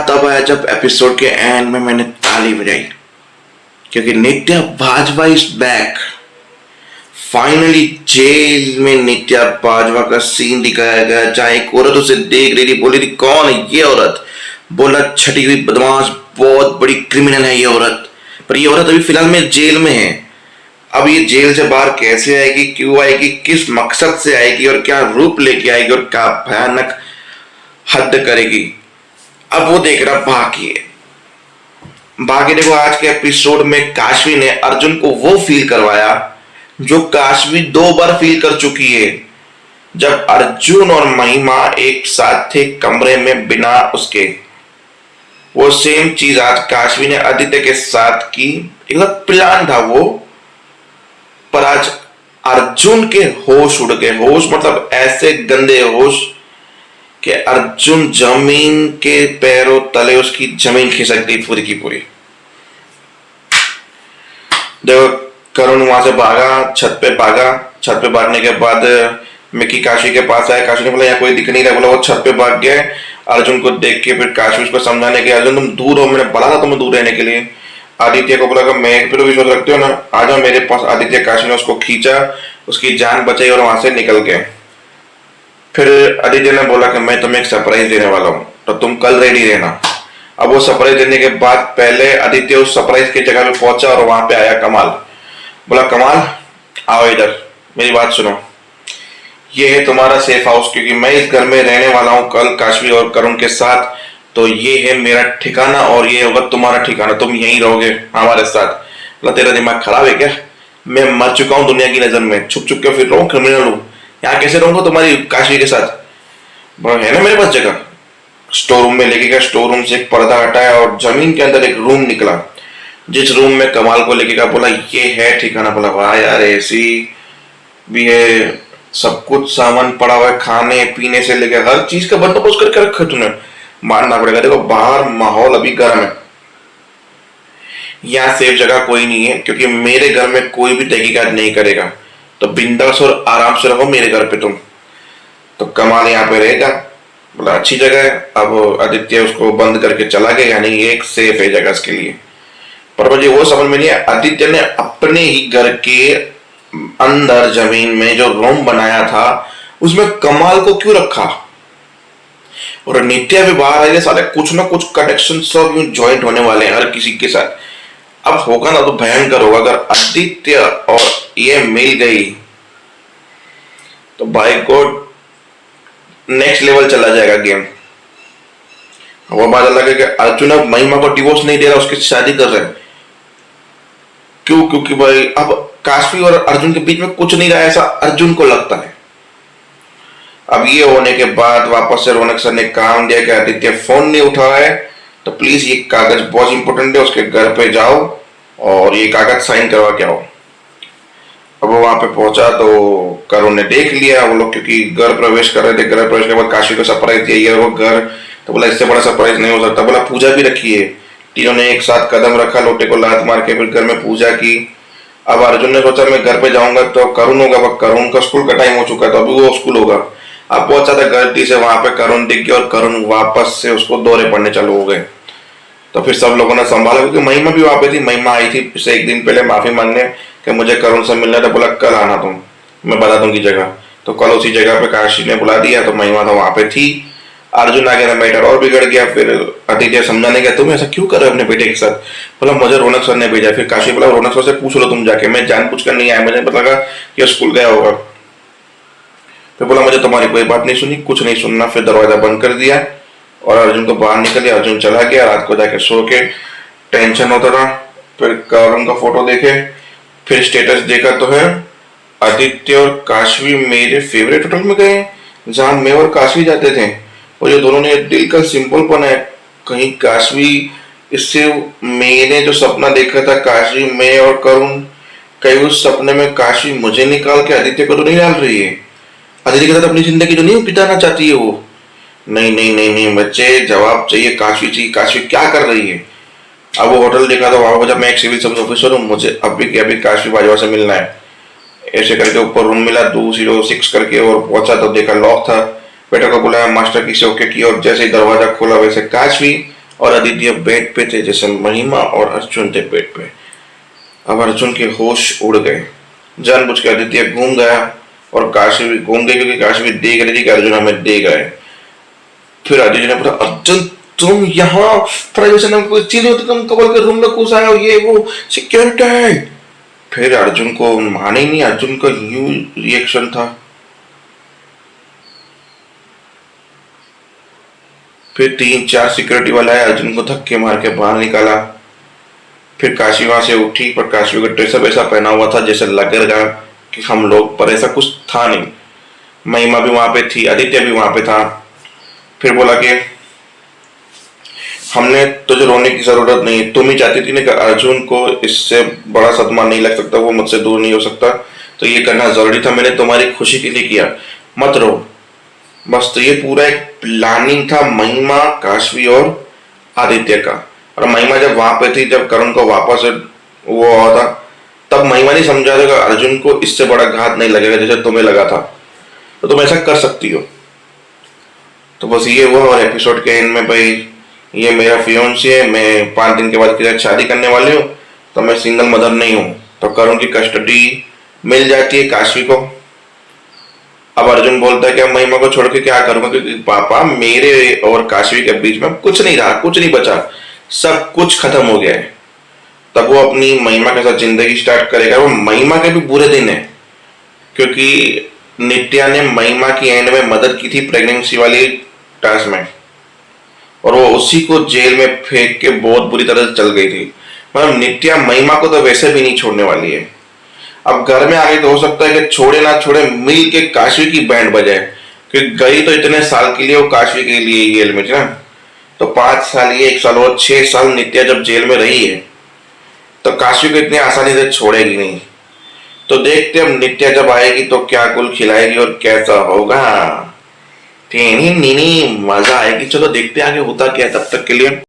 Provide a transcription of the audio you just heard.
तब आया जब एपिसोड के एंड में मैंने ताली बजाई, क्योंकि Nitya Bajwa is back. Finally jail में नित्या बाजवा का सीन दिखाया गया, जहां एक औरत उसे देख रही थी, बोली थी कौन है ये औरत। बोला छठी हुई बदमाश, बहुत बड़ी क्रिमिनल है ये औरत। पर ये औरत अभी फिलहाल में जेल में है। अब ये जेल से बाहर कैसे आएगी, क्यों आएगी, किस मकसद से आएगी और क्या रूप लेके आएगी और क्या भयानक हद करेगी, अब वो देखना बाकी है। बाकी देखो, आज के एपिसोड में काशवी ने अर्जुन को वो फील करवाया जो काशवी 2 बार फील कर चुकी है, जब अर्जुन और महिमा एक साथ थे कमरे में बिना उसके। वो सेम चीज आज काशवी ने आदित्य के साथ की। एक प्लान था वो, पर आज अर्जुन के होश उड़ गए। होश मतलब ऐसे गंदे होश कि अर्जुन जमीन के पैरों तले उसकी जमीन खिसक गई पूरी की पूरी। देखो, करुण वहां से भागा, छत पे भागा। छत पे भागने के बाद मिकी काशी के पास आया। काशी ने बोला यहाँ कोई दिख नहीं रहा, बोला वो छत पे भाग गया। अर्जुन को देख के फिर काशी उसको समझाने के, अर्जुन तुम दूर हो, मैंने बोला था तुम्हें दूर रहने के लिए। आदित्य को बोला कि मैं फिर विश्वास रखते हो ना, आ जाओ मेरे पास। आदित्य काशी ने उसको खींचा, उसकी जान बचाई और वहां से निकल गए। फिर आदित्य ने बोला कि मैं तुम्हें एक सरप्राइज देने वाला हूँ, तो तुम कल रेडी रहना। अब वो सरप्राइज देने के बाद पहले आदित्य उस सरप्राइज की जगह पे पहुंचा और वहां पे आया कमाल। बोला कमाल आओ इधर, मेरी बात सुनो। ये है तुम्हारा सेफ हाउस, क्योंकि मैं इस घर में रहने वाला हूँ कल काशवी और करुण के साथ। तो ये है मेरा ठिकाना और ये होगा तुम्हारा ठिकाना, तुम यहीं रहोगे हमारे साथ। बोला तेरा दिमाग खराब है क्या? मैं मर चुका हूँ दुनिया की नजर में, छुप छुप के फिर रहा हूँ, क्रिमिनल हूँ। यहाँ कैसे रहूंगा तुम्हारी काशवी के साथ? है ना मेरे पास जगह। स्टोर रूम में लेके गया, स्टोर रूम से एक पर्दा हटाया और जमीन के अंदर एक रूम निकला, जिस रूम में कमाल को लेके गया। बोला ये है ठिकाना। बोला वाह यार, एसी भी है, सब कुछ सामान पड़ा हुआ है, खाने पीने से लेके हर चीज का बंदोबस्त करके रखा तूने। मानना पड़ेगा। देखो बाहर माहौल अभी गर्म है, यहाँ सेफ जगह कोई नहीं है, क्योंकि मेरे घर में कोई भी तहकीकात नहीं करेगा। तो बिंदास और आराम से रहो मेरे घर पे तुम। तो कमाल यहाँ पे रहेगा। बोला अच्छी जगह है। अब आदित्य उसको बंद करके चला गया, यानी ये एक सेफ है जगह इसके लिए। पर मुझे वो समझ में नहीं है, आदित्य ने अपने ही घर के अंदर जमीन में जो रूम बनाया था उसमें कमाल को क्यों रखा? और नित्या भी बाहर आई, सारे कुछ ना कुछ कनेक्शन सब यूं ज्वाइंट होने वाले हैं हर किसी के साथ। अब होगा ना तो भयंकर होगा। अगर आदित्य और ये मिल गई तो बाय गॉड नेक्स्ट लेवल चला जाएगा गेम। वो बात अलग है कि अर्जुन अब महिमा को डिवोर्स नहीं दे रहा, उसकी शादी कर रहे हैं। क्यों? क्योंकि भाई अब काशवी और अर्जुन के बीच में कुछ नहीं रहा, ऐसा अर्जुन को लगता है। अब ये होने के बाद वापस से रौनक सर ने काम दिया कि आदित्य फोन नहीं उठा रहा है, तो प्लीज ये कागज बहुत इंपॉर्टेंट है, उसके घर पे जाओ और ये कागज साइन करवा के आओ। अब वो वहां पे पहुंचा तो करुण ने देख लिया वो लोग, क्योंकि घर प्रवेश कर रहे थे। घर प्रवेश के बाद काशी को सरप्राइज दिया ये वो घर। तो बोला इससे बड़ा सरप्राइज नहीं हो सकता। बोला पूजा भी रखी है। तीनों ने एक साथ कदम रखा, लोटे को लात मार के फिर घर में पूजा की। अब अर्जुन ने सोचा मैं घर पे जाऊंगा तो करुण होगा, करुण का स्कूल का टाइम हो चुका था, अभी वो स्कूल होगा। अब बहुत ज्यादा गलती से वहां पे करुण दिख गया और करुण वापस से उसको दौरे पड़ने चालू हो गए। तो फिर सब लोगों ने संभाला, क्योंकि महिमा भी वहां पे थी। महिमा आई थी इससे 1 दिन पहले माफी मांगने कि मुझे करुण से मिलना था। बोला कल आना तुम, मैं बता दूंगी जगह। तो कल उसी जगह पे काशी ने बुला दिया, तो महिमा तो वहां पे थी। अर्जुन आ गया, मैटर और बिगड़ गया। फिर आदित्य समझाने गया तुम ऐसा क्यों कर रहे हो अपने बेटे के साथ? बोला मुझे रौनक सर ने भेजा। फिर काशी बोला रौनक सर से पूछ लो तुम जाके, मैं जानबूझकर नहीं आया, मुझे पता लगा कि स्कूल गया होगा। फिर बोला मुझे तुम्हारी कोई बात नहीं सुनी, कुछ नहीं सुनना। फिर दरवाजा बंद कर दिया और अर्जुन को बाहर निकले। अर्जुन चला गया, रात को जाके सो के टेंशन होता रहा। फिर करुण का फोटो देखे, फिर स्टेटस देखा तो है आदित्य और काशवी मेरे फेवरेट होटल में गए, जहां मैं और काशवी जाते थे। और ये दोनों ने दिल का सिंबल बनाया। कहीं काशवी इससे मैंने जो सपना देखा था काशवी मैं और करुण, कहीं उस सपने में काशवी मुझे निकाल के आदित्य को तो नहीं डाल रही है? आदित्य के साथ अपनी जिंदगी तो नहीं बिताना चाहती है वो? नहीं नहीं नहीं नहीं बच्चे, जवाब चाहिए, काशवी चाहिए। काशवी क्या कर रही है? अब वो होटल देखा तो वहां पर जब मैं एक सिविल सर्विस ऑफिसर हूँ, मुझे अभी के अभी काशवी बाजवा से मिलना है। ऐसे करके ऊपर रूम मिला 206 करके और पहुंचा तो देखा लॉक था। बेटा को बुलाया, मास्टर की से ओके किया और जैसे ही दरवाजा खोला वैसे काशवी और आदित्य बेड पे थे, जैसे महिमा और अर्जुन थे बेड पे। अब अर्जुन के होश उड़ गए। जानबूझ के आदित्य घूम गया और काशी भी घूम गई, क्योंकि काशी भी देख रही थी कि अर्जुन हमें दे गए। फिर आदित्य ने बोला, अर्जुन तुम यहाँ प्राइवेसी नाम कोई चीज होती, तुम कबल के रूम में घुस आए हो, ये वो सिक्योरिटी है। फिर अर्जुन को माने ही नहीं, अर्जुन का यूं रिएक्शन था। फिर 3-4 सिक्योरिटी वाला है, अर्जुन को धक्के मार के बाहर निकाला। फिर काशी वहां से उठी, पर काशी का ड्रेसअप ऐसा पहना हुआ था जैसे लग रहा कि हम लोग, पर ऐसा कुछ था नहीं। महिमा भी वहां पे थी, आदित्य भी वहां पे था। फिर बोला कि हमने तुझे रोने की जरूरत नहीं, तुम ही चाहती थी ना कि अर्जुन को इससे बड़ा सदमा नहीं लग सकता, वो मुझसे दूर नहीं हो सकता, तो ये करना जरूरी था, मैंने तुम्हारी खुशी के लिए किया, मत रो बस। तो ये पूरा एक प्लानिंग था महिमा, काशवी और आदित्य का। और महिमा जब वहां पे थी, जब करण को वापस वो हुआ था, तब महिमा ने समझा था कि अर्जुन को इससे बड़ा घात नहीं लगेगा जैसे तुम्हें लगा था, तो तुम ऐसा कर सकती हो। तो बस ये हुआ। और एपिसोड के एंड में भाई, ये मेरा फियोन्सी है, मैं 5 दिन के बाद इसके साथ शादी करने वाली हूँ, तो मैं सिंगल मदर नहीं हूँ। तो करुण की कस्टडी मिल जाती है काशवी को। अब अर्जुन बोलता है कि अब महिमा को छोड़ के क्या करूंगा, क्योंकि पापा मेरे और काशवी के बीच में कुछ नहीं रहा, कुछ नहीं बचा, सब कुछ खत्म हो गया है। तब वो अपनी महिमा के साथ जिंदगी स्टार्ट करेगा। वो महिमा के भी बुरे दिन है, क्योंकि नित्या ने महिमा की एंड में मदद की थी प्रेगनेंसी वाली टास्क में, और वो उसी को जेल में फेंक के बहुत बुरी तरह से चल गई थी। मतलब नित्या महिमा को तो वैसे भी नहीं छोड़ने वाली है। अब घर में आगे तो हो सकता है कि छोड़े ना छोड़े, मिल के काशवी की बैंड बजाए, क्योंकि गई तो इतने साल के लिए वो काशवी के लिए जेल में थी ना। तो 5 साल, ये 1 साल और 6 साल नित्या जब जेल में रही है, तो काशवी को इतनी आसानी से छोड़ेगी नहीं। तो देखते हम नित्या जब आएगी तो क्या कुल खिलाएगी और कैसा होगा। नीनी मजा आएगी। चलो देखते आगे होता क्या, तब तक के लिए